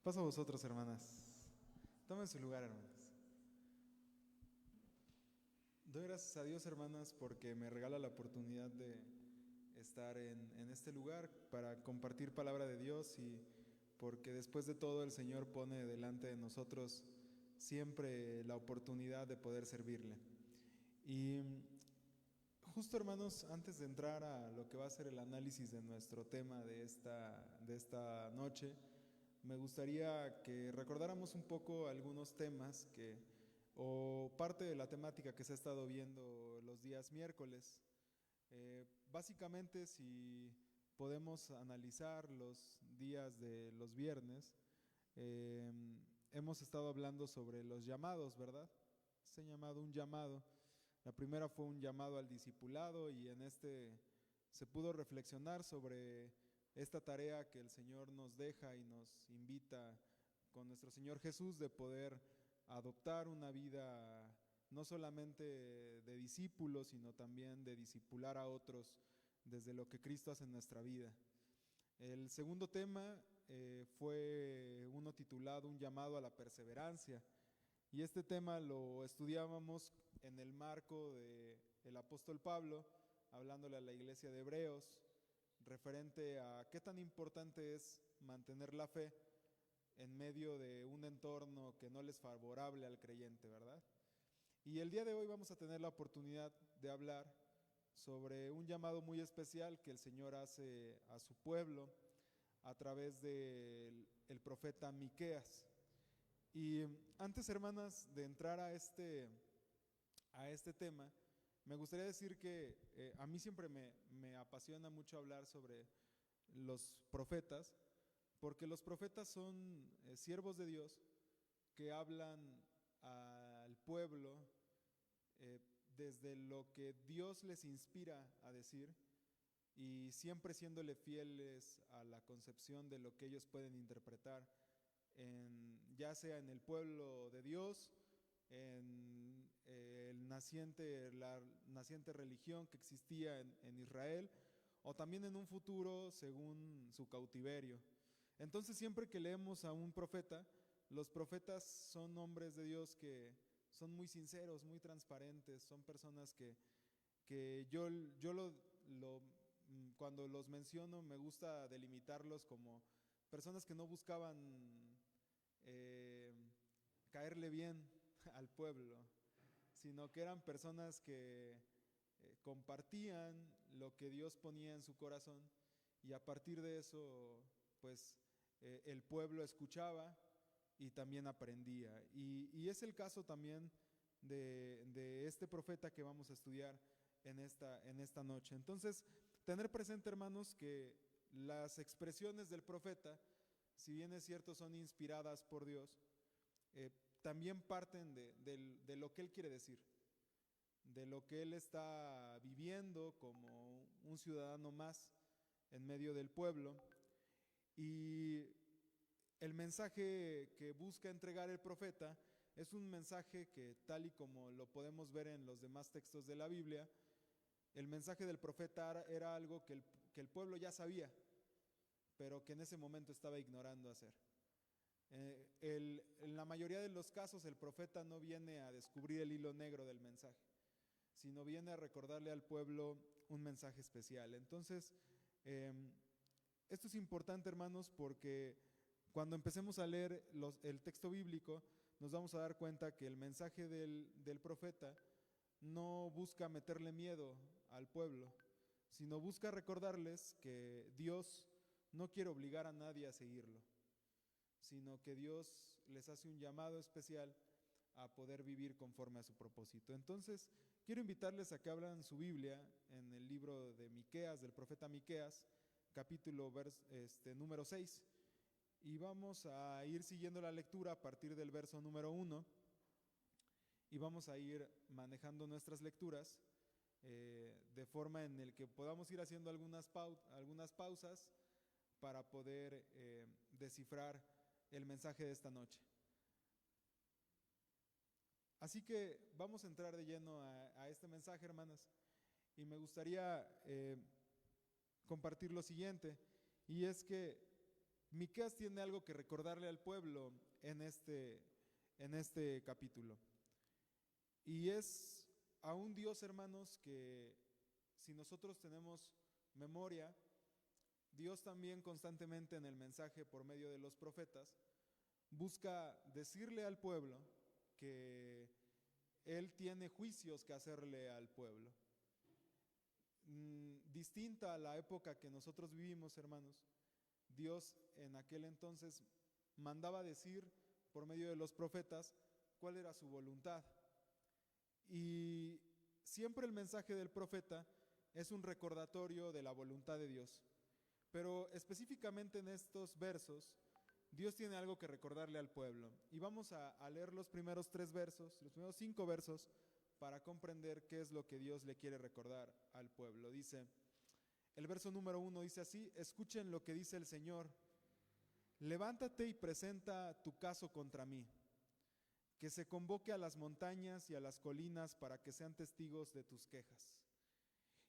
Paso a vosotros, hermanas. Tomen su lugar, hermanas. Doy gracias a Dios, hermanas, porque me regala la oportunidad de estar en este lugar para compartir palabra de Dios y porque después de todo el Señor pone delante de nosotros siempre la oportunidad de poder servirle. Y justo, hermanos, antes de entrar a lo que va a ser el análisis de nuestro tema de esta noche, me gustaría que recordáramos un poco algunos temas o parte de la temática que se ha estado viendo los días miércoles. Básicamente, si podemos analizar los días de los viernes, eh, hemos estado hablando sobre los llamados, ¿verdad? Se ha llamado un llamado. La primera fue un llamado al discipulado y en este se pudo reflexionar sobre esta tarea que el Señor nos deja y nos invita con nuestro Señor Jesús de poder adoptar una vida no solamente de discípulos, sino también de discipular a otros desde lo que Cristo hace en nuestra vida. El segundo tema fue uno titulado Un llamado a la perseverancia. Y este tema lo estudiábamos en el marco del apóstol Pablo, hablándole a la iglesia de Hebreos, referente a qué tan importante es mantener la fe en medio de un entorno que no le es favorable al creyente, ¿verdad? Y el día de hoy vamos a tener la oportunidad de hablar sobre un llamado muy especial que el Señor hace a su pueblo a través del profeta Miqueas. Y antes, hermanas, de entrar a este tema, me gustaría decir que a mí siempre me apasiona mucho hablar sobre los profetas, porque los profetas son siervos de Dios que hablan al pueblo desde lo que Dios les inspira a decir y siempre siéndole fieles a la concepción de lo que ellos pueden interpretar, ya sea en el pueblo de Dios, en la naciente religión que existía en Israel, o también en un futuro según su cautiverio. Entonces, siempre que leemos a un profeta, los profetas son hombres de Dios que son muy sinceros, muy transparentes, son personas que cuando los menciono me gusta delimitarlos como personas que no buscaban eh, caerle bien al pueblo, sino que eran personas que compartían lo que Dios ponía en su corazón y a partir de eso, pues el pueblo escuchaba y también aprendía. Y es el caso también de este profeta que vamos a estudiar en esta noche. Entonces, tener presente, hermanos, que las expresiones del profeta, si bien es cierto, son inspiradas por Dios, también parten de lo que Él quiere decir, de lo que Él está viviendo como un ciudadano más en medio del pueblo. Y el mensaje que busca entregar el profeta es un mensaje que, tal y como lo podemos ver en los demás textos de la Biblia, el mensaje del profeta era algo que el pueblo ya sabía, pero que en ese momento estaba ignorando hacer. En la mayoría de los casos el profeta no viene a descubrir el hilo negro del mensaje, sino viene a recordarle al pueblo un mensaje especial. Entonces, esto es importante, hermanos, porque cuando empecemos a leer el texto bíblico, nos vamos a dar cuenta que el mensaje del profeta no busca meterle miedo al pueblo, sino busca recordarles que Dios no quiere obligar a nadie a seguirlo, sino que Dios les hace un llamado especial a poder vivir conforme a su propósito. Entonces, quiero invitarles a que abran su Biblia en el libro de Miqueas, del profeta Miqueas, capítulo número 6, y vamos a ir siguiendo la lectura a partir del verso número 1, y vamos a ir manejando nuestras lecturas de forma en el que podamos ir haciendo algunas pausas para poder descifrar el mensaje de esta noche. Así que vamos a entrar de lleno a este mensaje, hermanas, y me gustaría compartir lo siguiente, y es que Miqueas tiene algo que recordarle al pueblo en este capítulo. Y es a un Dios, hermanos, que si nosotros tenemos memoria, Dios también constantemente en el mensaje por medio de los profetas busca decirle al pueblo que Él tiene juicios que hacerle al pueblo. Distinta a la época que nosotros vivimos, hermanos, Dios en aquel entonces mandaba decir por medio de los profetas cuál era su voluntad. Y siempre el mensaje del profeta es un recordatorio de la voluntad de Dios. Pero específicamente en estos versos, Dios tiene algo que recordarle al pueblo. Y vamos a leer los primeros 3 versos, los primeros 5 versos, para comprender qué es lo que Dios le quiere recordar al pueblo. Dice, el verso número 1 dice así: escuchen lo que dice el Señor. Levántate y presenta tu caso contra mí, que se convoque a las montañas y a las colinas para que sean testigos de tus quejas.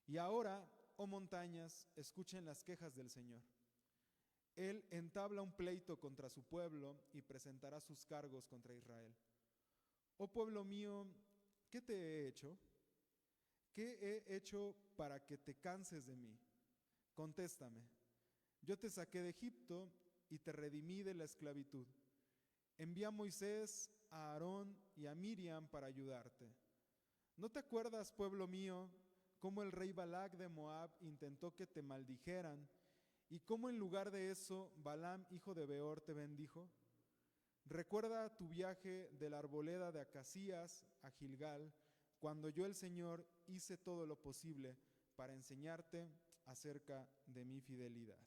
Y ahora, oh montañas, escuchen las quejas del Señor. Él entabla un pleito contra su pueblo y presentará sus cargos contra Israel. Oh pueblo mío, ¿qué te he hecho? ¿Qué he hecho para que te canses de mí? Contéstame. Yo te saqué de Egipto y te redimí de la esclavitud. Envié a Moisés, a Aarón y a Miriam para ayudarte. ¿No te acuerdas, pueblo mío, cómo el rey Balac de Moab intentó que te maldijeran y cómo en lugar de eso Balaam, hijo de Beor, te bendijo? Recuerda tu viaje de la arboleda de Acacías a Gilgal, cuando yo, el Señor, hice todo lo posible para enseñarte acerca de mi fidelidad.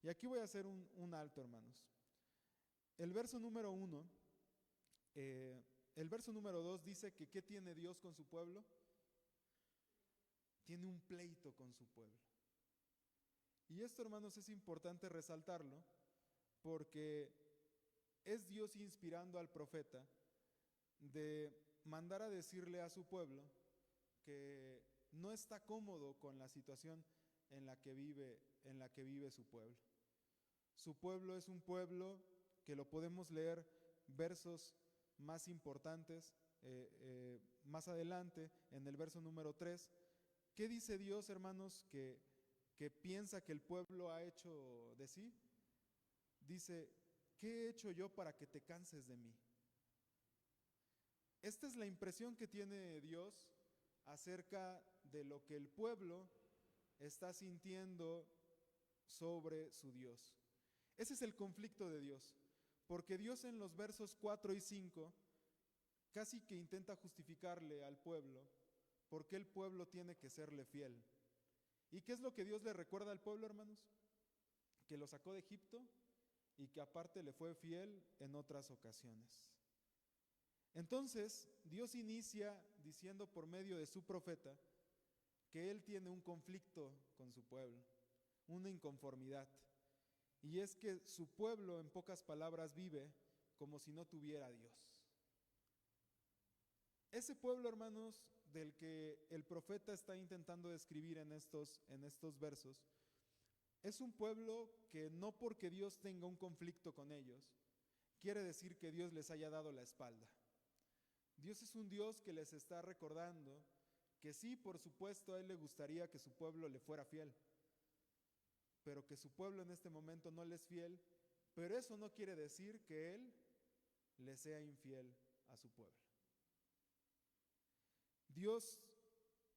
Y aquí voy a hacer un alto, hermanos. El verso número 1, el verso número 2 dice que ¿qué tiene Dios con su pueblo? Tiene un pleito con su pueblo. Y esto, hermanos, es importante resaltarlo porque es Dios inspirando al profeta de mandar a decirle a su pueblo que no está cómodo con la situación en la que vive su pueblo. Su pueblo es un pueblo que lo podemos leer versos más importantes, más adelante, en el verso número 3. ¿Qué dice Dios, hermanos, que piensa que el pueblo ha hecho de sí? Dice, ¿qué he hecho yo para que te canses de mí? Esta es la impresión que tiene Dios acerca de lo que el pueblo está sintiendo sobre su Dios. Ese es el conflicto de Dios, porque Dios en los versos 4 y 5 casi que intenta justificarle al pueblo por qué el pueblo tiene que serle fiel. ¿Y qué es lo que Dios le recuerda al pueblo, hermanos? Que lo sacó de Egipto y que aparte le fue fiel en otras ocasiones. Entonces, Dios inicia diciendo por medio de su profeta que Él tiene un conflicto con su pueblo, una inconformidad. Y es que su pueblo, en pocas palabras, vive como si no tuviera a Dios. Ese pueblo, hermanos, del que el profeta está intentando describir en estos versos, es un pueblo que no porque Dios tenga un conflicto con ellos, quiere decir que Dios les haya dado la espalda. Dios es un Dios que les está recordando que sí, por supuesto, a Él le gustaría que su pueblo le fuera fiel, pero que su pueblo en este momento no le es fiel, pero eso no quiere decir que Él le sea infiel a su pueblo. Dios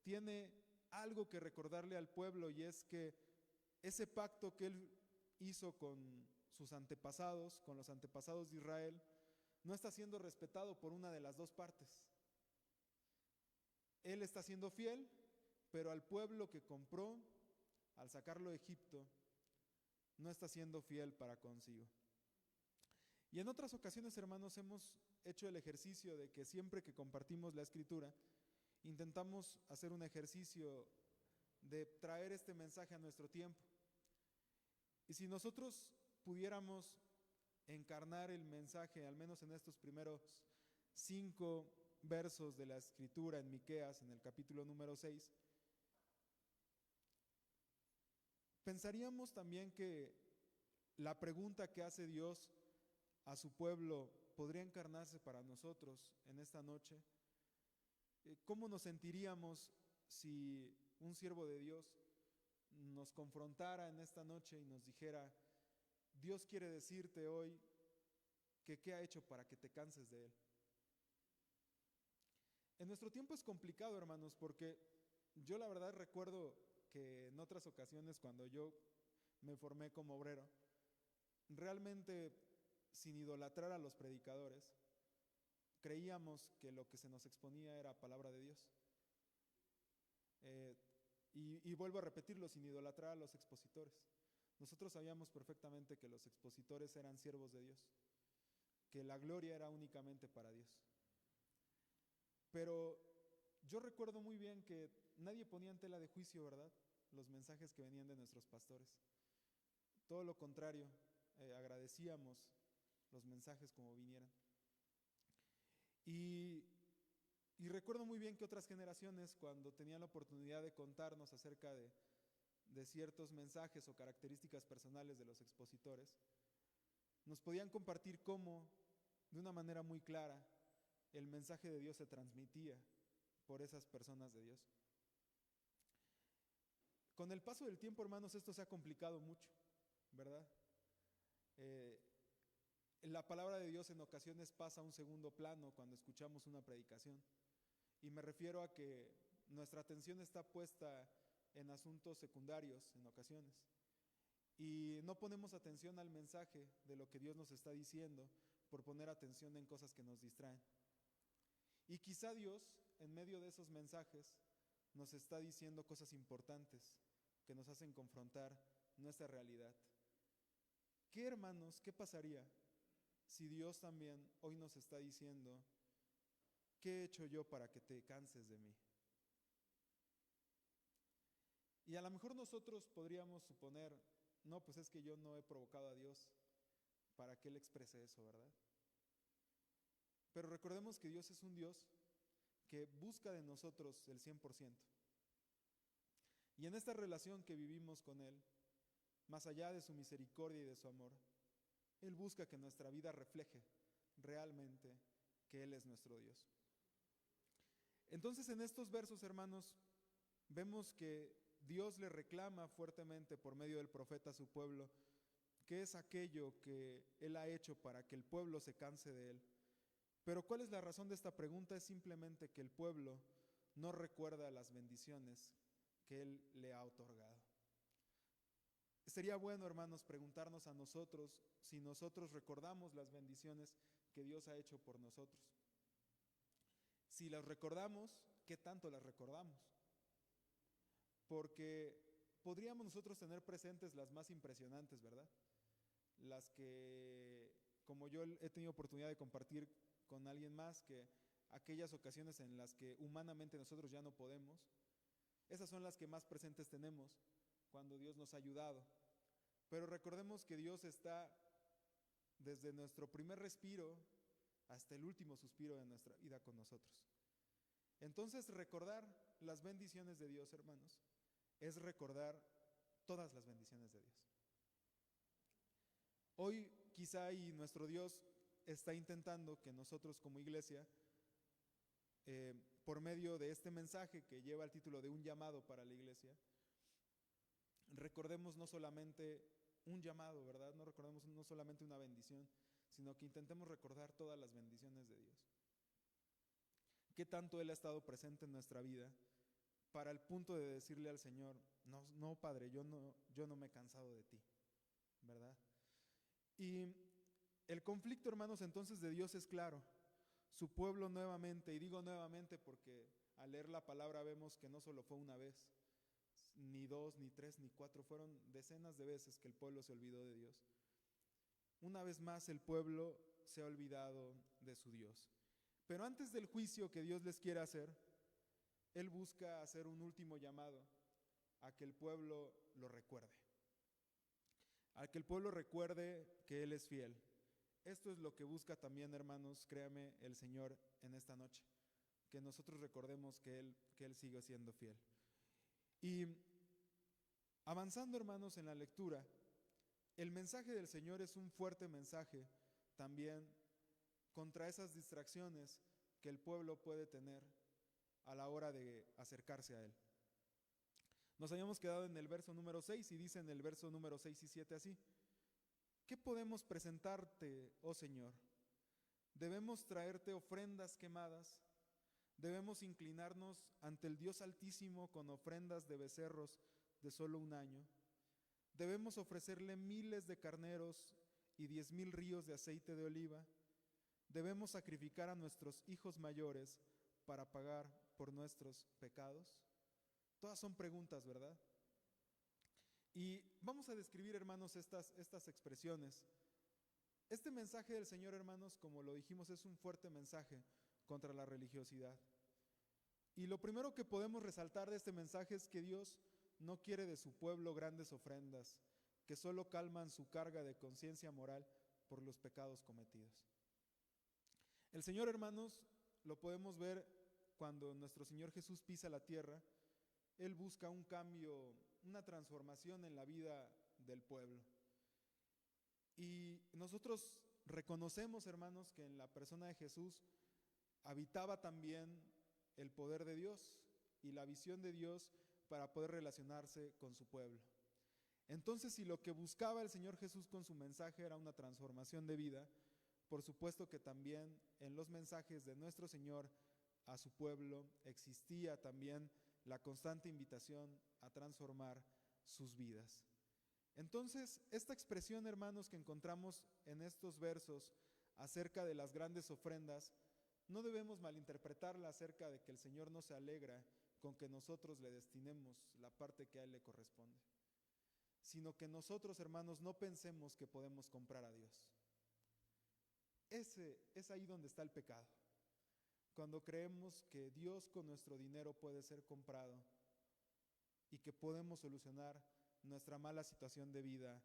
tiene algo que recordarle al pueblo, y es que ese pacto que Él hizo con sus antepasados, con los antepasados de Israel, no está siendo respetado por una de las dos partes. Él está siendo fiel, pero al pueblo que compró, al sacarlo de Egipto, no está siendo fiel para consigo. Y en otras ocasiones, hermanos, hemos hecho el ejercicio de que siempre que compartimos la Escritura, intentamos hacer un ejercicio de traer este mensaje a nuestro tiempo. Y si nosotros pudiéramos encarnar el mensaje, al menos en estos primeros 5 versos de la Escritura en Miqueas, en el capítulo número 6, pensaríamos también que la pregunta que hace Dios a su pueblo podría encarnarse para nosotros en esta noche. ¿Cómo nos sentiríamos si un siervo de Dios nos confrontara en esta noche y nos dijera: Dios quiere decirte hoy que qué ha hecho para que te canses de Él? En nuestro tiempo es complicado, hermanos, porque yo la verdad recuerdo que en otras ocasiones, cuando yo me formé como obrero, realmente, sin idolatrar a los predicadores, creíamos que lo que se nos exponía era palabra de Dios. Y vuelvo a repetirlo, sin idolatrar a los expositores. Nosotros sabíamos perfectamente que los expositores eran siervos de Dios, que la gloria era únicamente para Dios. Pero yo recuerdo muy bien que nadie ponía en tela de juicio, ¿verdad?, los mensajes que venían de nuestros pastores. Todo lo contrario, agradecíamos los mensajes como vinieran. Y recuerdo muy bien que otras generaciones, cuando tenían la oportunidad de contarnos acerca de ciertos mensajes o características personales de los expositores, nos podían compartir cómo, de una manera muy clara, el mensaje de Dios se transmitía por esas personas de Dios. Con el paso del tiempo, hermanos, esto se ha complicado mucho, ¿verdad? La palabra de Dios en ocasiones pasa a un segundo plano cuando escuchamos una predicación. Y me refiero a que nuestra atención está puesta en asuntos secundarios en ocasiones. Y no ponemos atención al mensaje de lo que Dios nos está diciendo por poner atención en cosas que nos distraen. Y quizá Dios, en medio de esos mensajes, nos está diciendo cosas importantes que nos hacen confrontar nuestra realidad. ¿Qué, hermanos, qué pasaría si Dios también hoy nos está diciendo: ¿qué he hecho yo para que te canses de mí? Y a lo mejor nosotros podríamos suponer: no, pues es que yo no he provocado a Dios para que Él exprese eso, ¿verdad? Pero recordemos que Dios es un Dios que busca de nosotros el 100%. Y en esta relación que vivimos con Él, más allá de su misericordia y de su amor, Él busca que nuestra vida refleje realmente que Él es nuestro Dios. Entonces, en estos versos, hermanos, vemos que Dios le reclama fuertemente por medio del profeta a su pueblo qué es aquello que Él ha hecho para que el pueblo se canse de Él. Pero ¿cuál es la razón de esta pregunta? Es simplemente que el pueblo no recuerda las bendiciones que Él le ha otorgado. Sería bueno, hermanos, preguntarnos a nosotros si nosotros recordamos las bendiciones que Dios ha hecho por nosotros. Si las recordamos, ¿qué tanto las recordamos? Porque podríamos nosotros tener presentes las más impresionantes, ¿verdad? Las que, como yo he tenido oportunidad de compartir con alguien más, que aquellas ocasiones en las que humanamente nosotros ya no podemos, esas son las que más presentes tenemos cuando Dios nos ha ayudado. Pero recordemos que Dios está desde nuestro primer respiro hasta el último suspiro de nuestra vida con nosotros. Entonces, recordar las bendiciones de Dios, hermanos, es recordar todas las bendiciones de Dios. Hoy quizá y nuestro Dios está intentando que nosotros como iglesia, por medio de este mensaje que lleva el título de un llamado para la iglesia, recordemos no solamente un llamado, ¿verdad? No recordemos no solamente una bendición, sino que intentemos recordar todas las bendiciones de Dios. ¿Qué tanto Él ha estado presente en nuestra vida para el punto de decirle al Señor: no, Padre, yo no me he cansado de ti, ¿verdad? Y el conflicto, hermanos, entonces de Dios es claro. Su pueblo nuevamente, y digo nuevamente porque al leer la palabra vemos que no solo fue una vez, ni dos, ni tres, ni cuatro, fueron decenas de veces que el pueblo se olvidó de Dios. Una vez más el pueblo se ha olvidado de su Dios. Pero antes del juicio que Dios les quiere hacer, Él busca hacer un último llamado a que el pueblo lo recuerde. A que el pueblo recuerde que Él es fiel. Esto es lo que busca también, hermanos, créame, el Señor en esta noche. Que nosotros recordemos que Él sigue siendo fiel. Y avanzando, hermanos, en la lectura, El mensaje del Señor es un fuerte mensaje también contra esas distracciones que el pueblo puede tener a la hora de acercarse a Él. Nos habíamos quedado en el verso número 6 y dice en el verso número 6 y 7 así: ¿qué podemos presentarte, oh Señor? ¿Debemos traerte ofrendas quemadas? ¿Debemos inclinarnos ante el Dios Altísimo con ofrendas de becerros de solo un año? ¿Debemos ofrecerle miles de carneros y 10,000 ríos de aceite de oliva? ¿Debemos sacrificar a nuestros hijos mayores para pagar por nuestros pecados? Todas son preguntas, ¿verdad? Y vamos a describir, hermanos, estas expresiones. Este mensaje del Señor, hermanos, como lo dijimos, es un fuerte mensaje contra la religiosidad. Y lo primero que podemos resaltar de este mensaje es que Dios no quiere de su pueblo grandes ofrendas, que solo calman su carga de conciencia moral por los pecados cometidos. El Señor, hermanos, lo podemos ver cuando nuestro Señor Jesús pisa la tierra. Él busca un cambio, una transformación en la vida del pueblo. Y nosotros reconocemos, hermanos, que en la persona de Jesús habitaba también el poder de Dios y la visión de Dios para poder relacionarse con su pueblo. Entonces, si lo que buscaba el Señor Jesús con su mensaje era una transformación de vida, por supuesto que también en los mensajes de nuestro Señor a su pueblo existía también la constante invitación a transformar sus vidas. Entonces, esta expresión, hermanos, que encontramos en estos versos acerca de las grandes ofrendas, no debemos malinterpretarla acerca de que el Señor no se alegra con que nosotros le destinemos la parte que a Él le corresponde, sino que nosotros, hermanos, no pensemos que podemos comprar a Dios. Es ahí donde está el pecado. Cuando creemos que Dios con nuestro dinero puede ser comprado y que podemos solucionar nuestra mala situación de vida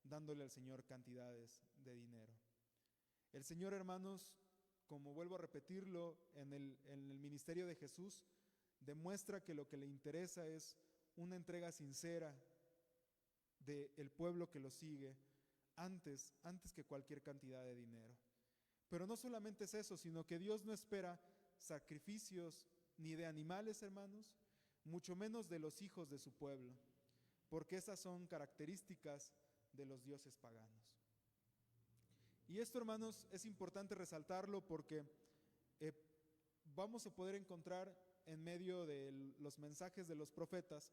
dándole al Señor cantidades de dinero. El Señor, hermanos, como vuelvo a repetirlo, en el ministerio de Jesús, demuestra que lo que le interesa es una entrega sincera del pueblo que lo sigue antes que cualquier cantidad de dinero. Pero no solamente es eso, sino que Dios no espera sacrificios ni de animales, hermanos, mucho menos de los hijos de su pueblo, porque esas son características de los dioses paganos. Y esto, hermanos, es importante resaltarlo porque vamos a poder encontrar en medio de los mensajes de los profetas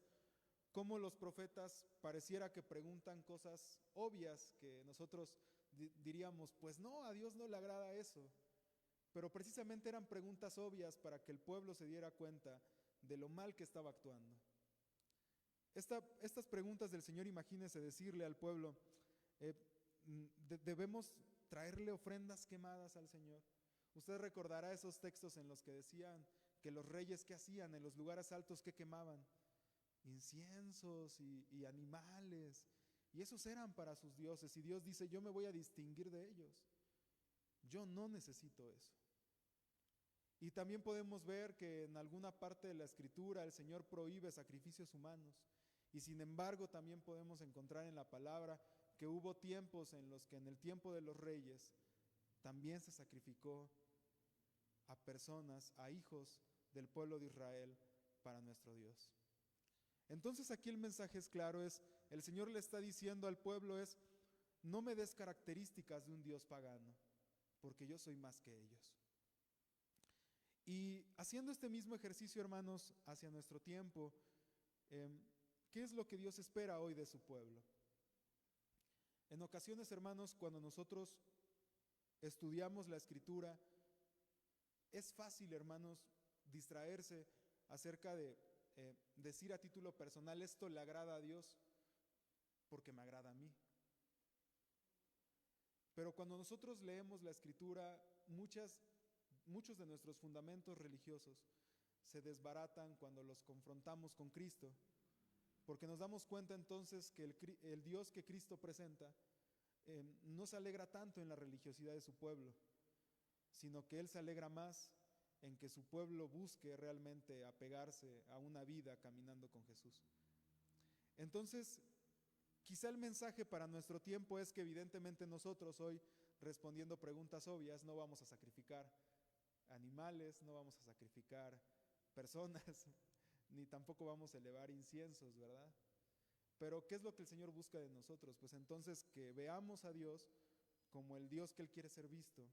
cómo los profetas pareciera que preguntan cosas obvias que nosotros diríamos, pues no, a Dios no le agrada eso. Pero precisamente eran preguntas obvias para que el pueblo se diera cuenta de lo mal que estaba actuando. Estas preguntas del Señor, imagínense decirle al pueblo, debemos traerle ofrendas quemadas al Señor. Usted recordará esos textos en los que decían que los reyes, ¿qué hacían? En los lugares altos, ¿qué quemaban? Inciensos y animales. Y esos eran para sus dioses. Y Dios dice, yo me voy a distinguir de ellos. Yo no necesito eso. Y también podemos ver que en alguna parte de la Escritura el Señor prohíbe sacrificios humanos. Y sin embargo también podemos encontrar en la palabra que hubo tiempos en los que en el tiempo de los reyes también se sacrificó a personas, a hijos del pueblo de Israel para nuestro Dios. Entonces aquí el mensaje es claro, el Señor le está diciendo al pueblo no me des características de un Dios pagano, porque yo soy más que ellos. Y haciendo este mismo ejercicio, hermanos, hacia nuestro tiempo, ¿qué es lo que Dios espera hoy de su pueblo? En ocasiones, hermanos, cuando nosotros estudiamos la Escritura, es fácil, hermanos, distraerse acerca de decir a título personal, esto le agrada a Dios porque me agrada a mí. Pero cuando nosotros leemos la Escritura, muchos de nuestros fundamentos religiosos se desbaratan cuando los confrontamos con Cristo, porque nos damos cuenta entonces que el Dios que Cristo presenta no se alegra tanto en la religiosidad de su pueblo, sino que Él se alegra más en que su pueblo busque realmente apegarse a una vida caminando con Jesús. Entonces, quizá el mensaje para nuestro tiempo es que evidentemente nosotros hoy, respondiendo preguntas obvias, no vamos a sacrificar animales, no vamos a sacrificar personas, ni tampoco vamos a elevar inciensos, ¿verdad? Pero ¿qué es lo que el Señor busca de nosotros? Pues entonces que veamos a Dios como el Dios que Él quiere ser visto.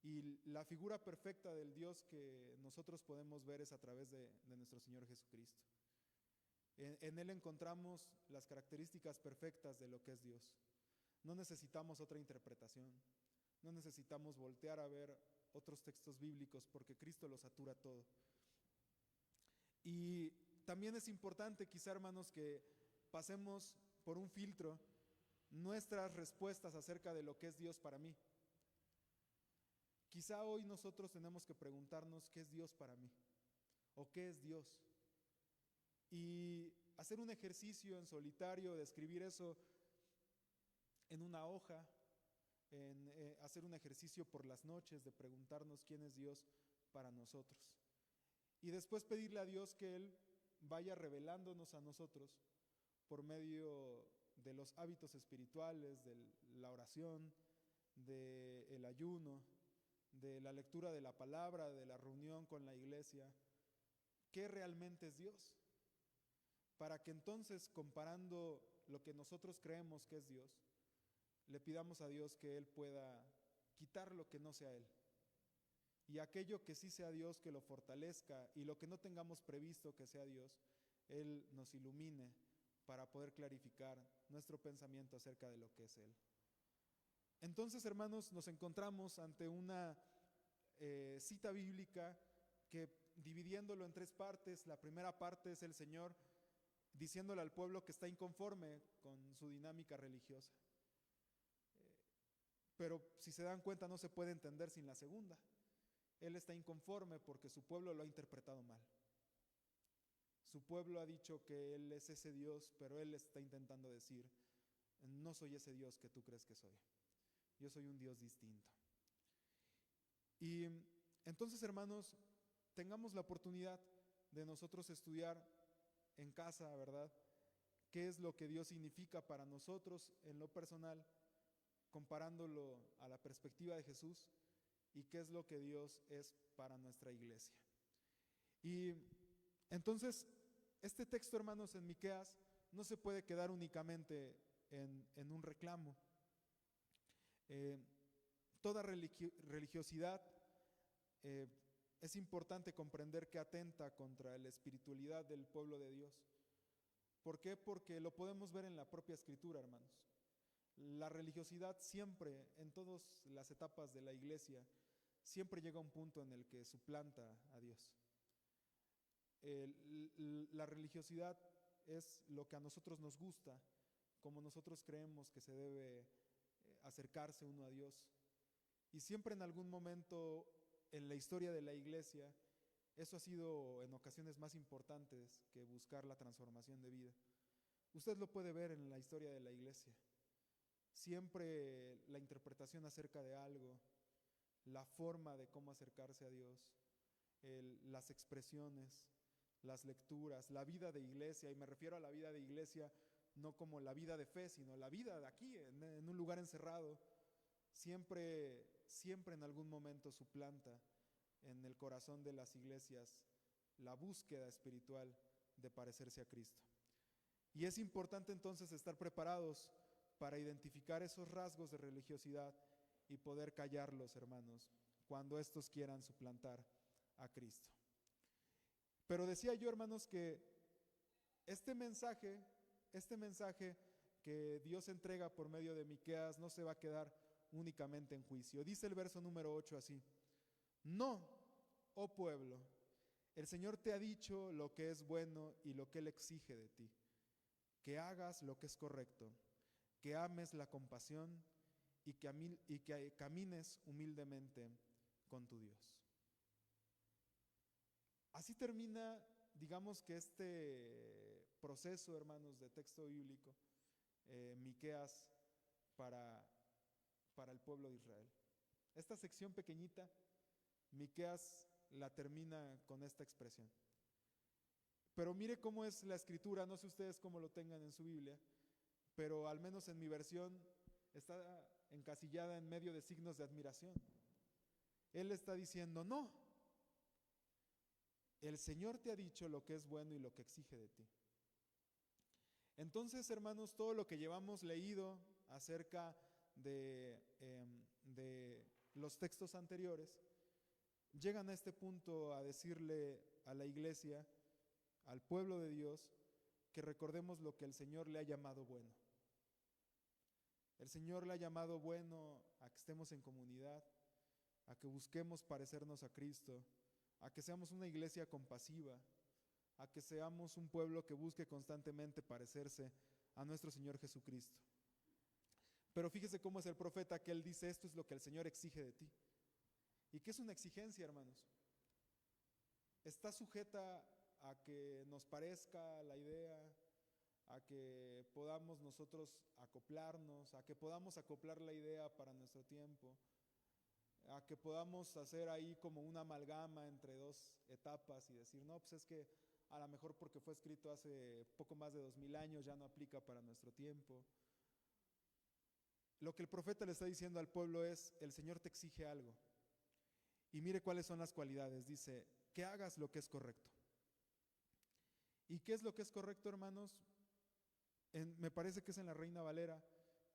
Y la figura perfecta del Dios que nosotros podemos ver es a través de nuestro Señor Jesucristo. En Él encontramos las características perfectas de lo que es Dios. No necesitamos otra interpretación, no necesitamos voltear a ver otros textos bíblicos porque Cristo lo satura todo. Y también es importante, quizá, hermanos, que pasemos por un filtro nuestras respuestas acerca de lo que es Dios para mí. Quizá hoy nosotros tenemos que preguntarnos qué es Dios para mí o qué es Dios. Y hacer un ejercicio en solitario de escribir eso en una hoja, hacer un ejercicio por las noches de preguntarnos quién es Dios para nosotros. Y después pedirle a Dios que Él vaya revelándonos a nosotros por medio de los hábitos espirituales, de la oración, del ayuno, de la lectura de la palabra, de la reunión con la iglesia, qué realmente es Dios. Para que entonces, comparando lo que nosotros creemos que es Dios, le pidamos a Dios que Él pueda quitar lo que no sea Él. Y aquello que sí sea Dios, que lo fortalezca, y lo que no tengamos previsto que sea Dios, Él nos ilumine para poder clarificar nuestro pensamiento acerca de lo que es Él. Entonces, hermanos, nos encontramos ante una cita bíblica que, dividiéndolo en tres partes, la primera parte es el Señor diciéndole al pueblo que está inconforme con su dinámica religiosa. Pero si se dan cuenta, no se puede entender sin la segunda. Él está inconforme porque su pueblo lo ha interpretado mal. Su pueblo ha dicho que Él es ese Dios, pero Él está intentando decir, no soy ese Dios que tú crees que soy. Yo soy un Dios distinto. Y entonces, hermanos, tengamos la oportunidad de nosotros estudiar en casa, ¿verdad? ¿Qué es lo que Dios significa para nosotros en lo personal, comparándolo a la perspectiva de Jesús? ¿Y qué es lo que Dios es para nuestra iglesia? Y entonces, este texto, hermanos, en Miqueas no se puede quedar únicamente en un reclamo. Toda religiosidad es importante comprender que atenta contra la espiritualidad del pueblo de Dios. ¿Por qué? Porque lo podemos ver en la propia Escritura, hermanos. La religiosidad siempre, en todas las etapas de la iglesia, siempre llega a un punto en el que suplanta a Dios. La religiosidad es lo que a nosotros nos gusta, como nosotros creemos que se debe acercarse uno a Dios. Y siempre en algún momento en la historia de la iglesia, eso ha sido en ocasiones más importantes que buscar la transformación de vida. Usted lo puede ver en la historia de la iglesia. Siempre la interpretación acerca de algo, la forma de cómo acercarse a Dios, las expresiones, las lecturas, la vida de iglesia, y me refiero a la vida de iglesia no como la vida de fe, sino la vida de aquí, en un lugar encerrado, siempre en algún momento suplanta en el corazón de las iglesias la búsqueda espiritual de parecerse a Cristo. Y es importante entonces estar preparados para identificar esos rasgos de religiosidad y poder callarlos, hermanos, cuando estos quieran suplantar a Cristo. Pero decía yo, hermanos, que este mensaje que Dios entrega por medio de Miqueas no se va a quedar únicamente en juicio. Dice el verso número 8 así: no, oh pueblo, el Señor te ha dicho lo que es bueno y lo que Él exige de ti, que hagas lo que es correcto, que ames la compasión y que camines humildemente con tu Dios. Así termina, digamos que este proceso, hermanos, de texto bíblico, Miqueas para el pueblo de Israel. Esta sección pequeñita, Miqueas la termina con esta expresión. Pero mire cómo es la escritura, no sé ustedes cómo lo tengan en su Biblia, pero al menos en mi versión está encasillada en medio de signos de admiración. Él está diciendo, no, el Señor te ha dicho lo que es bueno y lo que exige de ti. Entonces, hermanos, todo lo que llevamos leído acerca de los textos anteriores, llegan a este punto a decirle a la iglesia, al pueblo de Dios, que recordemos lo que el Señor le ha llamado bueno. El Señor le ha llamado bueno a que estemos en comunidad, a que busquemos parecernos a Cristo, a que seamos una iglesia compasiva, a que seamos un pueblo que busque constantemente parecerse a nuestro Señor Jesucristo. Pero fíjese cómo es el profeta, que él dice, esto es lo que el Señor exige de ti. ¿Y qué es una exigencia, hermanos? Está sujeta a que nos parezca la idea, a que podamos nosotros acoplarnos, a que podamos acoplar la idea para nuestro tiempo, a que podamos hacer ahí como una amalgama entre dos etapas y decir, no, pues es que a lo mejor porque fue escrito hace poco más de 2000 años ya no aplica para nuestro tiempo. Lo que el profeta le está diciendo al pueblo es, el Señor te exige algo. Y mire cuáles son las cualidades. Dice, que hagas lo que es correcto. ¿Y qué es lo que es correcto, hermanos? Me parece que es en la Reina Valera,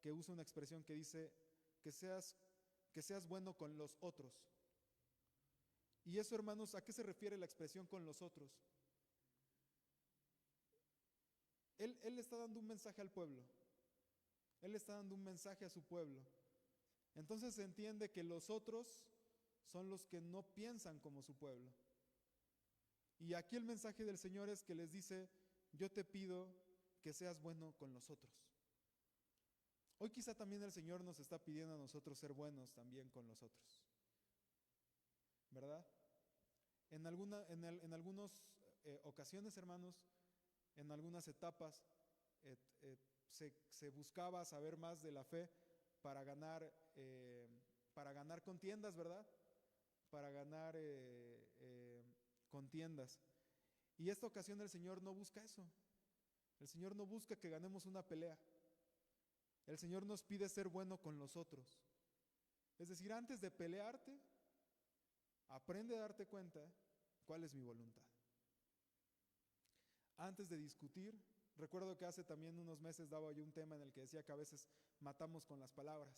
que usa una expresión que dice, que seas bueno con los otros. Y eso, hermanos, ¿a qué se refiere la expresión con los otros? Él le está dando un mensaje al pueblo. Él le está dando un mensaje a su pueblo. Entonces se entiende que los otros son los que no piensan como su pueblo. Y aquí el mensaje del Señor es que les dice, yo te pido que seas bueno con los otros. Hoy quizá también el Señor nos está pidiendo a nosotros ser buenos también con los otros, ¿verdad? En algunas ocasiones, hermanos, en algunas etapas se buscaba saber más de la fe para ganar contiendas, ¿verdad? Para ganar contiendas. Y esta ocasión el Señor no busca eso. El Señor no busca que ganemos una pelea. El Señor nos pide ser bueno con los otros. Es decir, antes de pelearte, aprende a darte cuenta cuál es mi voluntad. Antes de discutir, recuerdo que hace también unos meses daba yo un tema en el que decía que a veces matamos con las palabras.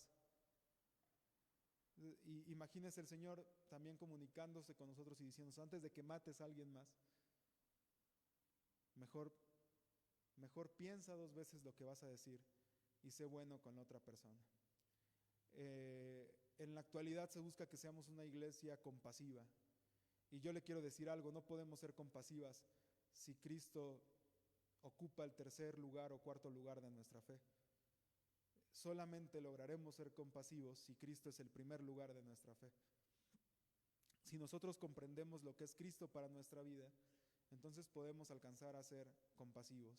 Y imagínese el Señor también comunicándose con nosotros y diciéndonos, antes de que mates a alguien más, mejor piensa 2 veces lo que vas a decir y sé bueno con la otra persona. En la actualidad se busca que seamos una iglesia compasiva. Y yo le quiero decir algo, no podemos ser compasivas si Cristo ocupa el 3er lugar o 4.º lugar de nuestra fe. Solamente lograremos ser compasivos si Cristo es el 1er lugar de nuestra fe. Si nosotros comprendemos lo que es Cristo para nuestra vida, entonces podemos alcanzar a ser compasivos.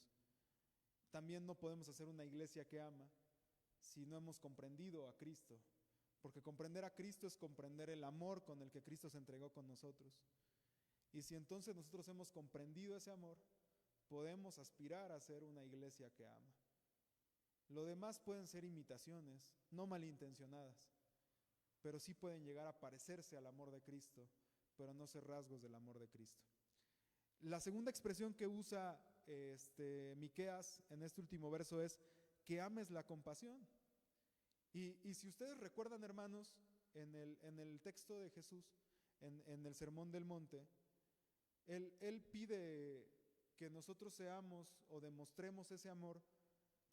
También no podemos hacer una iglesia que ama si no hemos comprendido a Cristo, porque comprender a Cristo es comprender el amor con el que Cristo se entregó con nosotros. Y si entonces nosotros hemos comprendido ese amor, podemos aspirar a ser una iglesia que ama. Lo demás pueden ser imitaciones, no malintencionadas, pero sí pueden llegar a parecerse al amor de Cristo, pero no ser rasgos del amor de Cristo. La segunda expresión que usa Miqueas en este último verso es que ames la compasión. Y si ustedes recuerdan, hermanos, en el texto de Jesús, en el Sermón del Monte, Él pide que nosotros seamos o demostremos ese amor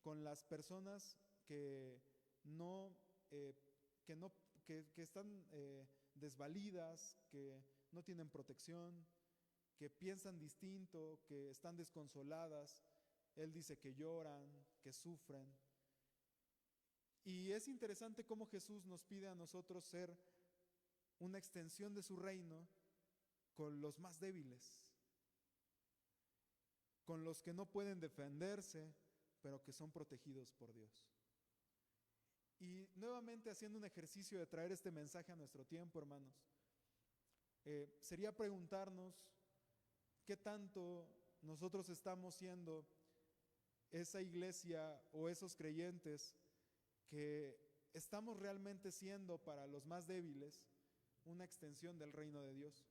con las personas que están desvalidas, que no tienen protección, que piensan distinto, que están desconsoladas. Él dice que lloran, que sufren. Y es interesante cómo Jesús nos pide a nosotros ser una extensión de su reino con los más débiles, con los que no pueden defenderse, pero que son protegidos por Dios. Y nuevamente haciendo un ejercicio de traer este mensaje a nuestro tiempo, hermanos, sería preguntarnos qué tanto nosotros estamos siendo esa iglesia o esos creyentes que estamos realmente siendo para los más débiles una extensión del reino de Dios.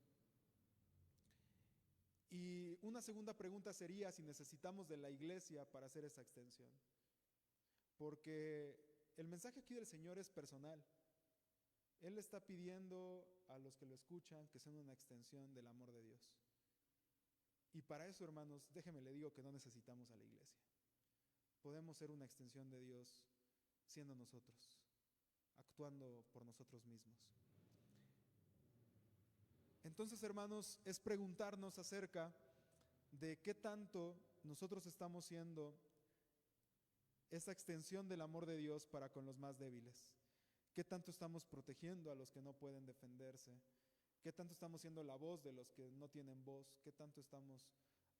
Y una segunda pregunta sería si necesitamos de la iglesia para hacer esa extensión. Porque el mensaje aquí del Señor es personal. Él está pidiendo a los que lo escuchan que sean una extensión del amor de Dios. Y para eso, hermanos, déjeme le digo que no necesitamos a la iglesia. Podemos ser una extensión de Dios siendo nosotros, actuando por nosotros mismos. Entonces, hermanos, es preguntarnos acerca de qué tanto nosotros estamos siendo esa extensión del amor de Dios para con los más débiles. ¿Qué tanto estamos protegiendo a los que no pueden defenderse? ¿Qué tanto estamos siendo la voz de los que no tienen voz? ¿Qué tanto estamos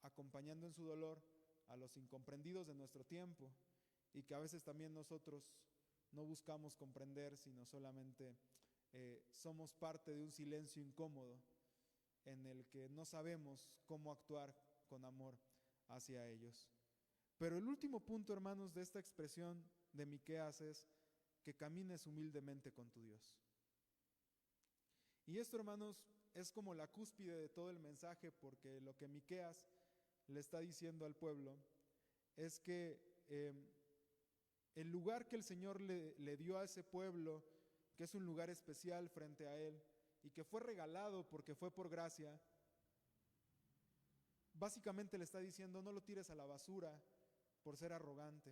acompañando en su dolor a los incomprendidos de nuestro tiempo? Y que a veces también nosotros no buscamos comprender, sino solamente somos parte de un silencio incómodo en el que no sabemos cómo actuar con amor hacia ellos. Pero el último punto, hermanos, de esta expresión de Miqueas es que camines humildemente con tu Dios. Y esto, hermanos, es como la cúspide de todo el mensaje, porque lo que Miqueas le está diciendo al pueblo es que el lugar que el Señor le dio a ese pueblo, que es un lugar especial frente a Él, y que fue regalado porque fue por gracia, básicamente le está diciendo: no lo tires a la basura por ser arrogante,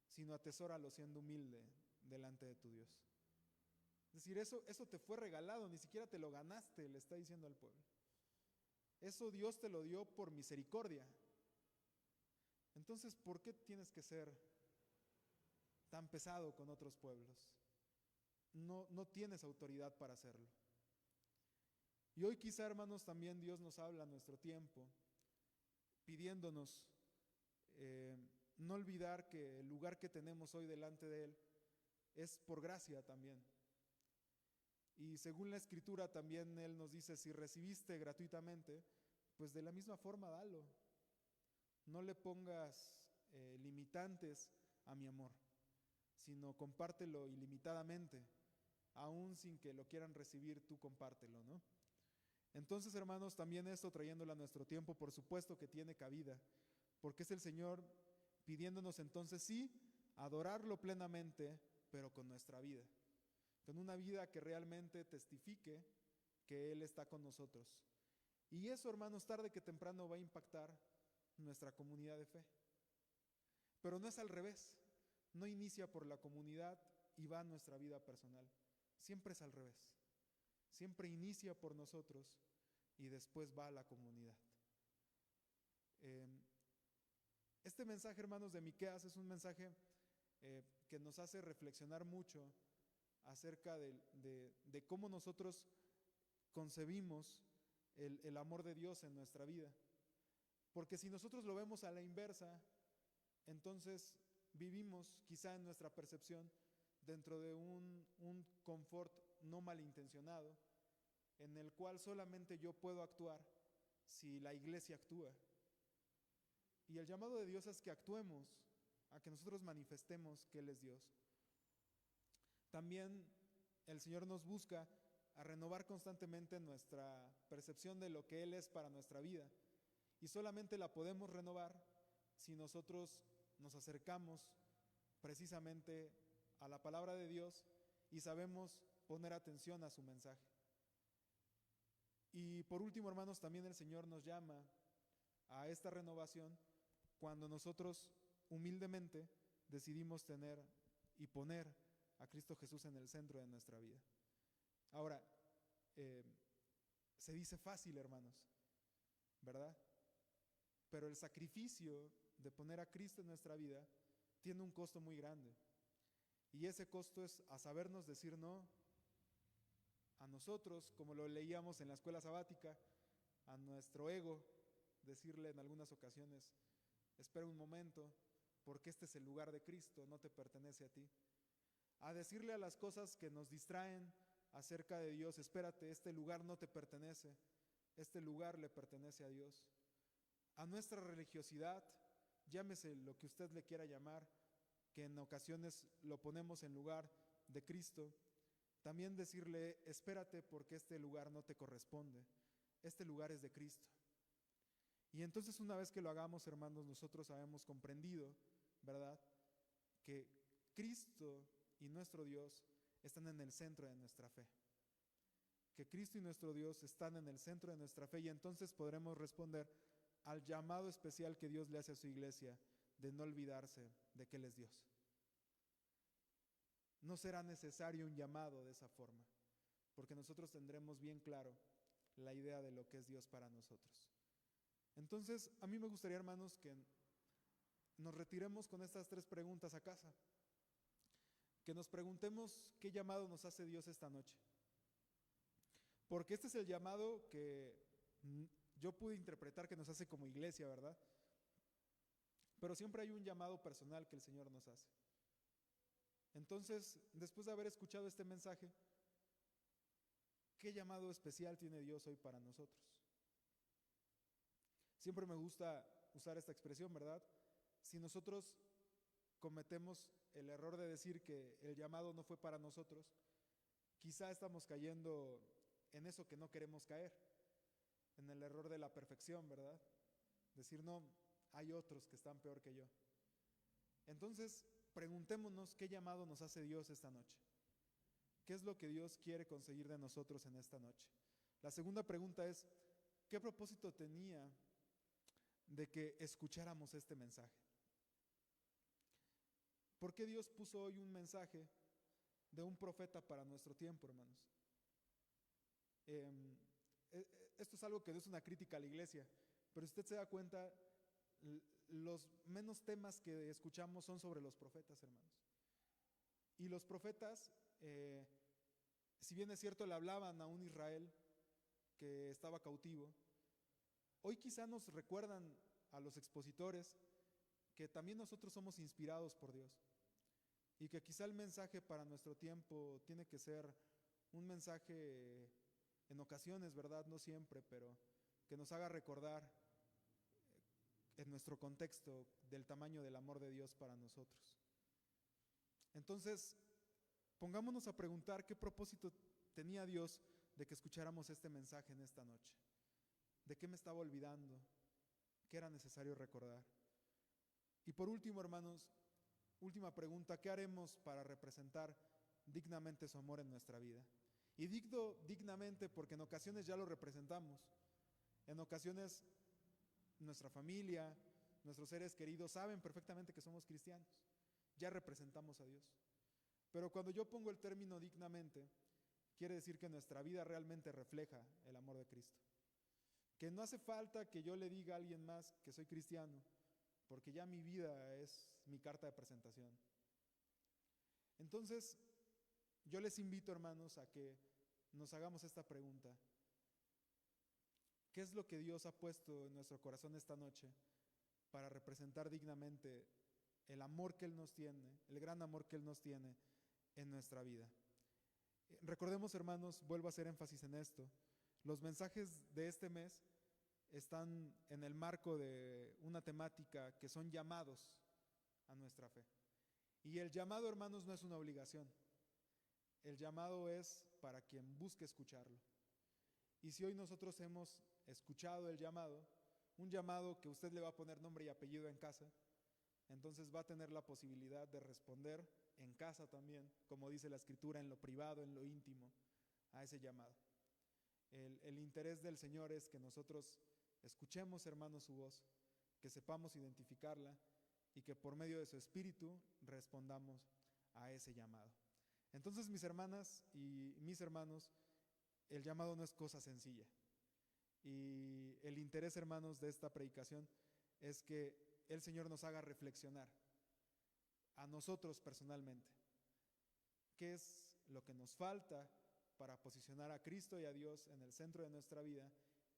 sino atesóralo siendo humilde delante de tu Dios. Es decir, eso te fue regalado, ni siquiera te lo ganaste, le está diciendo al pueblo. Eso Dios te lo dio por misericordia. Entonces, ¿por qué tienes que ser tan pesado con otros pueblos? No tienes autoridad para hacerlo. Y hoy quizá, hermanos, también Dios nos habla a nuestro tiempo, pidiéndonos no olvidar que el lugar que tenemos hoy delante de Él es por gracia también. Y según la Escritura también Él nos dice: si recibiste gratuitamente, pues de la misma forma dalo. No le pongas limitantes a mi amor, sino compártelo ilimitadamente. Aún sin que lo quieran recibir, tú compártelo, ¿no? Entonces, hermanos, también esto trayéndolo a nuestro tiempo, por supuesto que tiene cabida, porque es el Señor pidiéndonos entonces sí, adorarlo plenamente, pero con nuestra vida, con una vida que realmente testifique que Él está con nosotros. Y eso, hermanos, tarde que temprano va a impactar nuestra comunidad de fe. Pero no es al revés, no inicia por la comunidad y va a nuestra vida personal. Siempre es al revés. Siempre inicia por nosotros y después va a la comunidad. Este mensaje, hermanos, de Miqueas es un mensaje que nos hace reflexionar mucho acerca de cómo nosotros concebimos el amor de Dios en nuestra vida. Porque si nosotros lo vemos a la inversa, entonces vivimos quizá en nuestra percepción dentro de un confort no malintencionado, en el cual solamente yo puedo actuar si la iglesia actúa. Y el llamado de Dios es que actuemos, a que nosotros manifestemos que Él es Dios. También el Señor nos busca a renovar constantemente nuestra percepción de lo que Él es para nuestra vida. Y solamente la podemos renovar si nosotros nos acercamos precisamente a la palabra de Dios y sabemos poner atención a su mensaje. Y por último, hermanos, también el Señor nos llama a esta renovación cuando nosotros humildemente decidimos tener y poner a Cristo Jesús en el centro de nuestra vida. Ahora, se dice fácil, hermanos, ¿verdad? Pero el sacrificio de poner a Cristo en nuestra vida tiene un costo muy grande. Y ese costo es a sabernos decir no a nosotros, como lo leíamos en la escuela sabática, a nuestro ego, decirle en algunas ocasiones: espera un momento, porque este es el lugar de Cristo, no te pertenece a ti. A decirle a las cosas que nos distraen acerca de Dios: espérate, este lugar no te pertenece, este lugar le pertenece a Dios. A nuestra religiosidad, llámese lo que usted le quiera llamar, que en ocasiones lo ponemos en lugar de Cristo, también decirle, espérate porque este lugar no te corresponde, este lugar es de Cristo. Y entonces una vez que lo hagamos, hermanos, nosotros habemos comprendido, ¿verdad?, que Cristo y nuestro Dios están en el centro de nuestra fe. Que Cristo y nuestro Dios están en el centro de nuestra fe, y entonces podremos responder al llamado especial que Dios le hace a su iglesia de no olvidarse de que Él es Dios. No será necesario un llamado de esa forma, porque nosotros tendremos bien claro la idea de lo que es Dios para nosotros. Entonces, a mí me gustaría, hermanos, que nos retiremos con estas 3 preguntas a casa. Que nos preguntemos qué llamado nos hace Dios esta noche. Porque este es el llamado que yo pude interpretar que nos hace como iglesia, ¿verdad? Pero siempre hay un llamado personal que el Señor nos hace. Entonces, después de haber escuchado este mensaje, ¿qué llamado especial tiene Dios hoy para nosotros? Siempre me gusta usar esta expresión, ¿verdad? Si nosotros cometemos el error de decir que el llamado no fue para nosotros, quizá estamos cayendo en eso que no queremos caer, en el error de la perfección, ¿verdad? Decir, no, hay otros que están peor que yo. Entonces, preguntémonos qué llamado nos hace Dios esta noche. ¿Qué es lo que Dios quiere conseguir de nosotros en esta noche? La segunda pregunta es, ¿qué propósito tenía de que escucháramos este mensaje? ¿Por qué Dios puso hoy un mensaje de un profeta para nuestro tiempo, hermanos? Esto es algo que no es una crítica a la iglesia, pero si usted se da cuenta, los menos temas que escuchamos son sobre los profetas, hermanos. Y los profetas, si bien es cierto, le hablaban a un Israel que estaba cautivo, hoy quizá nos recuerdan a los expositores que también nosotros somos inspirados por Dios y que quizá el mensaje para nuestro tiempo tiene que ser un mensaje en ocasiones, ¿verdad? No siempre, pero que nos haga recordar en nuestro contexto del tamaño del amor de Dios para nosotros. Entonces, pongámonos a preguntar qué propósito tenía Dios de que escucháramos este mensaje en esta noche. ¿De qué me estaba olvidando? ¿Qué era necesario recordar? Y por último, hermanos, última pregunta, ¿qué haremos para representar dignamente su amor en nuestra vida? Y digo dignamente porque en ocasiones ya lo representamos. En ocasiones nuestra familia, nuestros seres queridos saben perfectamente que somos cristianos. Ya representamos a Dios. Pero cuando yo pongo el término dignamente, quiere decir que nuestra vida realmente refleja el amor de Cristo. Que no hace falta que yo le diga a alguien más que soy cristiano, porque ya mi vida es mi carta de presentación. Entonces, yo les invito, hermanos, a que nos hagamos esta pregunta. ¿Qué es lo que Dios ha puesto en nuestro corazón esta noche para representar dignamente el amor que Él nos tiene, el gran amor que Él nos tiene en nuestra vida? Recordemos, hermanos, vuelvo a hacer énfasis en esto, los mensajes de este mes están en el marco de una temática que son llamados a nuestra fe. Y el llamado, hermanos, no es una obligación. El llamado es para quien busque escucharlo. Y si hoy nosotros hemos escuchado el llamado, un llamado que usted le va a poner nombre y apellido en casa, entonces va a tener la posibilidad de responder en casa también, como dice la Escritura, en lo privado, en lo íntimo, a ese llamado. El interés del Señor es que nosotros escuchemos, hermanos, su voz, que sepamos identificarla y que por medio de su Espíritu respondamos a ese llamado. Entonces, mis hermanas y mis hermanos, el llamado no es cosa sencilla. Y el interés, hermanos, de esta predicación es que el Señor nos haga reflexionar a nosotros personalmente. ¿Qué es lo que nos falta para posicionar a Cristo y a Dios en el centro de nuestra vida?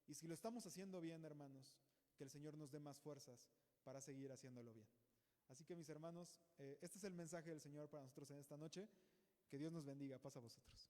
Y si lo estamos haciendo bien, hermanos, que el Señor nos dé más fuerzas para seguir haciéndolo bien. Así que, mis hermanos, este es el mensaje del Señor para nosotros en esta noche. Que Dios nos bendiga. Paz a vosotros.